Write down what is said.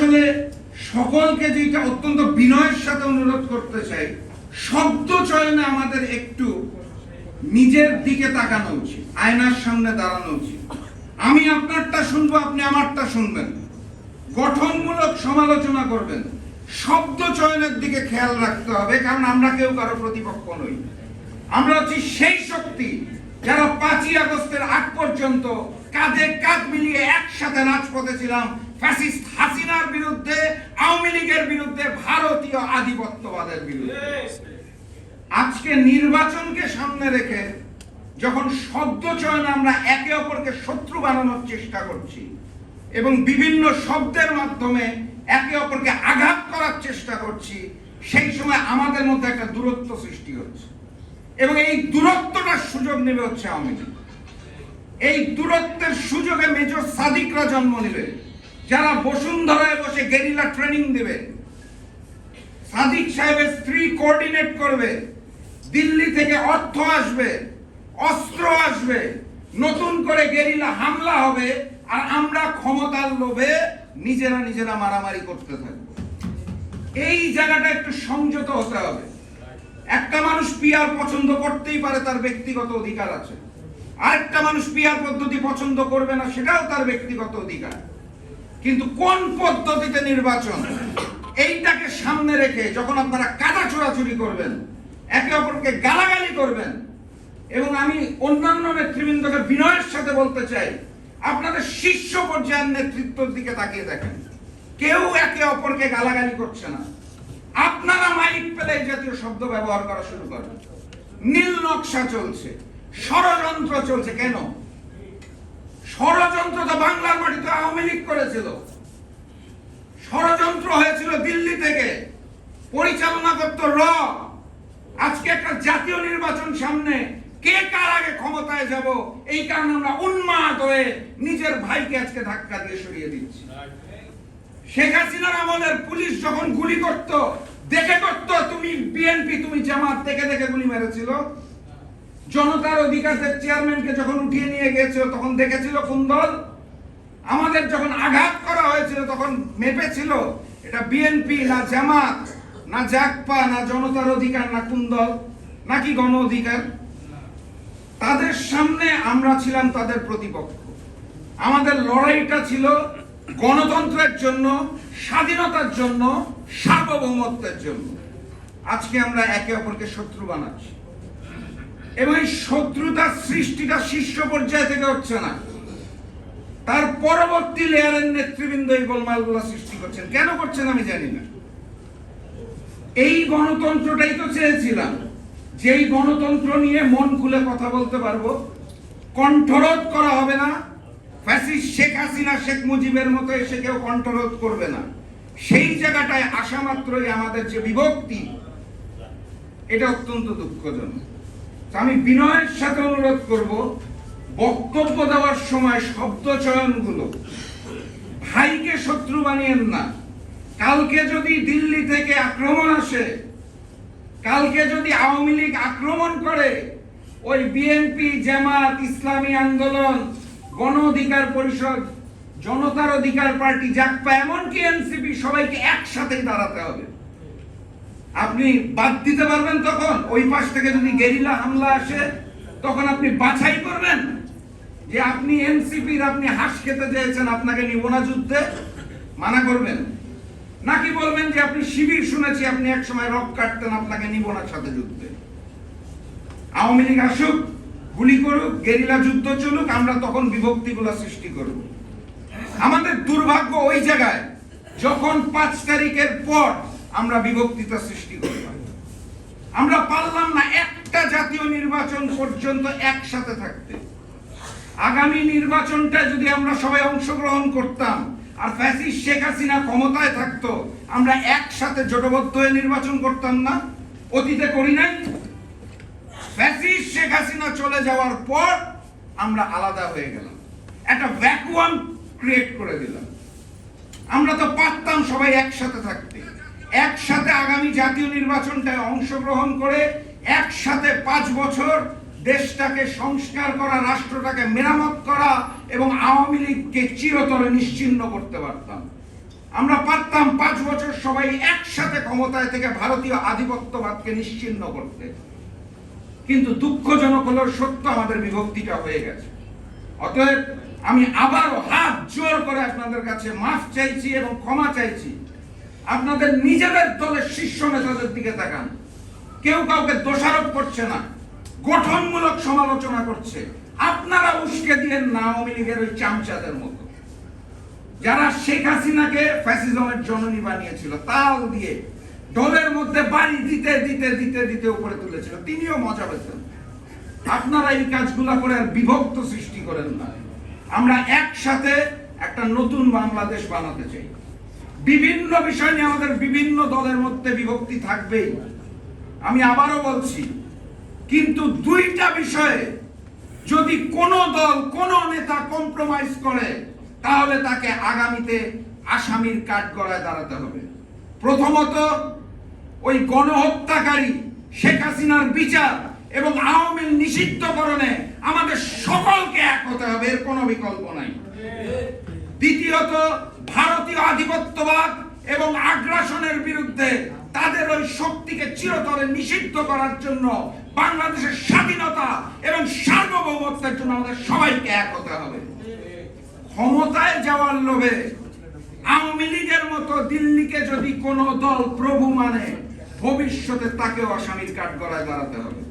আসলে সকলকে যেটা অত্যন্ত বিনয়ের সাথে অনুরোধ করতে চাই, শব্দ চয়নে আমাদের একটু নিজের দিকে তাকানো উচিত, আয়নার সামনে দাঁড়ানো উচিত। আমি আপনারটা শুনবো, আপনি আমারটা শুনবেন, গঠনমূলক সমালোচনা করবেন। শব্দ চয়নের দিকে খেয়াল রাখতে হবে, কারণ আমরা কেউ কারো প্রতিপক্ষ নই। আমরা হচ্ছি সেই শক্তি যারা 5ই আগস্টের আগ পর্যন্ত কাঁধে কাঁধ মিলিয়ে একসাথে রাজপথে ছিলাম ফ্যাসিস্ট হাসিনার বিরুদ্ধে, আওয়ামী লীগের বিরুদ্ধে, ভারতীয় আধিপত্যবাদের বিরুদ্ধে। আজকে নির্বাচনকে সামনে রেখে যখন শব্দ চয়নে আমরা একে অপরকে শত্রু বানানোর চেষ্টা করছি এবং বিভিন্ন শব্দের মাধ্যমে একে অপরকে আঘাত করার চেষ্টা করছি, সেই সময় আমাদের মধ্যে একটা দূরত্ব সৃষ্টি হচ্ছে এবং এই দূরত্বটার সুযোগ নেবে হচ্ছে আওয়ামী লীগ। এই দূরত্বের সুযোগে মেজর সাদিকরা জন্ম নেবে, যারা বসুন্ধরায় বসে গেরিলা ট্রেনিং দেবে। সাদিক সাহেবের স্ত্রী কোঅর্ডিনেট করবে, দিল্লি থেকে অর্থ আসবে, অস্ত্র আসবে, নতুন করে গেরিলা হামলা হবে, আর আমরা ক্ষমতার লোভে নিজেরা মারামারি করতে থাকবো। এই জায়গাটা একটু সংযত হতে হবে। একটা মানুষ পিআর পছন্দ করতেই পারে, তার ব্যক্তিগত অধিকার আছে। আরেকটা মানুষ পিআর পদ্ধতি পছন্দ করবে না, সেটাও তার ব্যক্তিগত অধিকার। কিন্তু কোন পদ্ধতিতে নির্বাচন, এইটাকে সামনে রেখে যখন আপনারা কাদা ছোড়াছুড়ি করবেন, একে অপরকে গালাগালি করবেন, এবং আমি অন্যান্য নেতৃবৃন্দকে বিনয়ের সাথে বলতে চাই, আপনাদের শীর্ষ পর্যায়ের নেতৃত্বের দিকে তাকিয়ে দেখেন, কেউ একে অপরকে গালাগালি করছে না। আপনারা মাইক পেলে এই জাতীয় শব্দ ব্যবহার করা শুরু করেন। নীল নকশা চলছে, ষড়যন্ত্র চলছে। কেন ষড়যন্ত্র? তো বাংলার মাটিতে আওয়ামী লীগ করেছিল। ষড়যন্ত্র হয়েছিল দিল্লি থেকে, পরিচালনা করত র। আজকে একটা জাতীয় নির্বাচন সামনে, কে কার আগে ক্ষমতায় যাব, এই কারণে আমরা উন্মাদ হয়ে নিজের ভাইকে আজকে ধাক্কা দিয়ে সরিয়ে দিচ্ছি। শেখ হাসিনার আমলের পুলিশ যখন গুলি করত, দেখে করত, তুমি বিএনপি, তুমি জামাত, দেখে দেখে গুলি মেরেছিল। জনতার অধিকারের চেয়ারম্যানকে যখন উঠিয়ে নিয়ে গিয়েছিল, তখন দেখেছিল কোন দল। আমাদের যখন আঘাত করা হয়েছিল, তখন মেপেছিল এটা বিএনপি না জামাত না জাগপা না জনতার অধিকার না কোন দল নাকি গণ অধিকার। তাদের সামনে আমরা ছিলাম তাদের প্রতিপক্ষ। আমাদের লড়াইটা ছিল গণতন্ত্রের জন্য, স্বাধীনতার জন্য, সার্বভৌমত্বের জন্য। আজকে আমরা একে অপরকে শত্রু বানাচ্ছি এবং এই শত্রুতার সৃষ্টিটা শীর্ষ পর্যায় থেকে হচ্ছে না, তার পরবর্তী লেয়ারের নেতৃবৃন্দ এই গোলমালগুলো সৃষ্টি করছেন। কেন করছেন আমি জানি না। এই গণতন্ত্রটাই তো চেয়েছিলাম, যেই গণতন্ত্র নিয়ে মন খুলে কথা বলতে পারবো, কণ্ঠরোধ করা হবে না। ফ্যাসিস্ট শেখ হাসিনা, শেখ মুজিবের মতো এসে কেউ কণ্ঠরোধ করবে না। সেই জায়গাটায় আসা মাত্রই আমাদের যে বিভক্তি, এটা অত্যন্ত দুঃখজনক। আমি বিনয়ের সাথে অনুরোধ করব, বক্তব্য দেওয়ার সময় শব্দ চয়নগুলো, ভাইকে শত্রু বানিয়েন না। কালকে যদি দিল্লি থেকে আক্রমণ আসে, কালকে যদি আওয়ামী লীগ আক্রমণ করে, ওই বিএনপি, জামাত, ইসলামী আন্দোলন, গণ অধিকার পরিষদ, জনতার অধিকার পার্টি, জাগপা, এমনকি এনসিপি, সবাইকে একসাথেই দাঁড়াতে হবে। আপনি বাদ দিতে পারবেন তখন? ওই পাশ থেকে যদি গেরিলা হামলা আসে, তখন আপনি বাছাই করবেন যে আপনি এনসিপির, আপনি হাঁস খেতে চেয়েছেন, আপনাকে নিব না যুদ্ধে, মানা করবেন? নাকি বলবেন যে আপনি শিবির, শুনেছি আপনি এক সময় রক কাটতেন, আপনাকে নিব না সাথে যুদ্ধে। আওয়ামী লীগ আসুক, গুলি করুক, গেরিলা যুদ্ধ চলুক, আমরা তখন বিভক্তিগুলো সৃষ্টি করব। আমাদের দুর্ভাগ্য ওই জায়গায়, যখন 5 তারিখের পর আমরা বিভক্তিতা সৃষ্টি করলাম। আমরা পারলাম না একটা জাতীয় নির্বাচন পর্যন্ত একসাথে থাকতে। আগামী নির্বাচনটা যদি আমরা সবাই অংশগ্রহণ করতাম আর ফ্যাসিস্ট শেখ হাসিনা ক্ষমতায় থাকতো, আমরা একসাথে জোটবদ্ধ হয়ে নির্বাচন করতাম না? অতীতে করি নাই? ফ্যাসিস্ট শেখ হাসিনা চলে যাওয়ার পর আমরা আলাদা হয়ে গেলাম, একটা ভ্যাকুয়াম ক্রিয়েট করে দিলাম। আমরা তো পারতাম সবাই একসাথে থাকতে, একসাথে আগামী জাতীয় নির্বাচনটায় অংশগ্রহণ করে একসাথে 5 বছর দেশটাকে সংস্কার করা, রাষ্ট্রটাকে মেরামত করা এবং আওয়ামী লীগকে চিরতরে নিশ্চিহ্ন করতে পারতাম। আমরা পারতাম 5 বছর সবাই একসাথে ক্ষমতায় থেকে ভারতীয় আধিপত্যবাদকে নিশ্চিহ্ন করতে, কিন্তু দুঃখজনক হলেও সত্য আমাদের বিভক্তিটা হয়ে গেছে। অতএব আমি আবারও হাত জোর করে আপনাদের কাছে মাফ চাইছি এবং ক্ষমা চাইছি। আপনাদের নিজেদের দলের শীর্ষ নেতাদের দিকে তাকান, কেউ কাউকে দোষারোপ করছে না, গঠনমূলক সমালোচনা করছে। আপনারা উস্কে দিলেন না আওয়ামী লীগের ওই চামচাদের মতো, যারা শেখ হাসিনাকে ফ্যাসিজমের জননী বানিয়েছিল, তাল দিয়ে দলের মধ্যে বাড়ি দিতে দিতে দিতে দিতে উপরে তুলেছিল, তিনিও মজা পেতেন। আপনারা এই কাজগুলা করে আর বিভক্ত সৃষ্টি করেন না। আমরা একসাথে একটা নতুন বাংলাদেশ বানাতে চাই। বিভিন্ন বিষয় নিয়ে আমাদের বিভিন্ন দলের মধ্যে বিভক্তি থাকবেই, আমি আবারও বলছি, কিন্তু দুইটা বিষয়ে যদি কোনো দল কোনো নেতা কম্প্রোমাইজ করে, তাহলে তাকে আগামীতে আসামির কাঠগড়ায় দাঁড়াতে হবে। প্রথমত, ওই গণহত্যাকারী শেখ হাসিনার বিচার এবং আওয়ামী নিষিদ্ধকরণে আমাদের সকলকে এক হতে হবে, এর কোনো বিকল্প নাই। দ্বিতীয়ত, ভারতীয় আধিপত্যবাদ এবং আগ্রাসনের বিরুদ্ধে তাদের ওই শক্তিকে চিরতরে নিষিদ্ধ করার জন্য, বাংলাদেশের স্বাধীনতা এবং সার্বভৌমত্বের জন্য আমাদের সবাইকে এক হতে হবে। ক্ষমতায় যাওয়ার লোভে আওয়ামী লীগের মতো দিল্লিকে যদি কোনো দল প্রভু মানে, ভবিষ্যতে তাকেও আসামির কাঠগড়ায় দাঁড়াতে হবে।